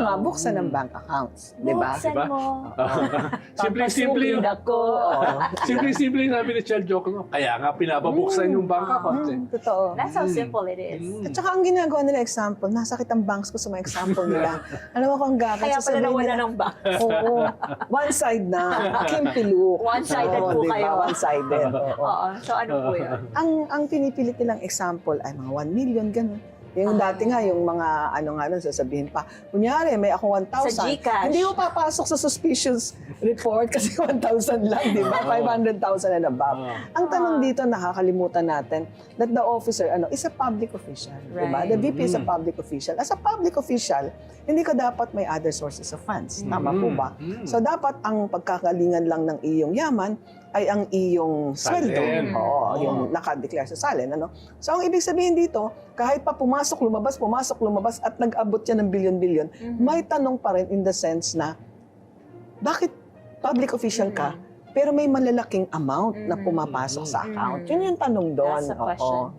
nga, buksan ng bank accounts. Di ba? Buksan Diba? mo. Simple-simple yung... ako. Simple-simple yung sabi ni Chel Joke, no? Kaya nga pinapabuksan yung bank account. Eh. Totoo. That's how simple it is. At saka ang ginagawa nila example, nasakit ang banks ko sa mga example nila. Alam mo kung gagawin. Kaya pala nawala ng bank. Oo. One side na. Kimpiluk. One-sided Oo, po diba? kayo. One-sided. Oo. Oo. So ano po yun? Ang pinipilit nilang example ay mga 1 million, ganun. Yung dati nga, yung mga ano nga nun, sasabihin pa, kunyari, may ako 1,000. Sa GCash. Hindi mo papasok sa suspicious report kasi 1,000 lang, di ba? 500,000 and above. Ang tanong dito, nakakalimutan natin, that the officer is a public official. Di ba? Right. The VP is a public official. As a public official, hindi ka dapat may other sources of funds. Tama po ba? So dapat ang pagkakalingan lang ng iyong yaman ay ang iyong sweldo. Oo, yung nakadeclare sa salin. Ano? So ang ibig sabihin dito, kahit pa pumasok, lumabas, at nag-abot yan ng bilyon-bilyon, may tanong pa rin in the sense na, bakit public official ka, pero may malalaking amount na pumapasok sa account? Yun yung tanong doon. That's the question. Oo.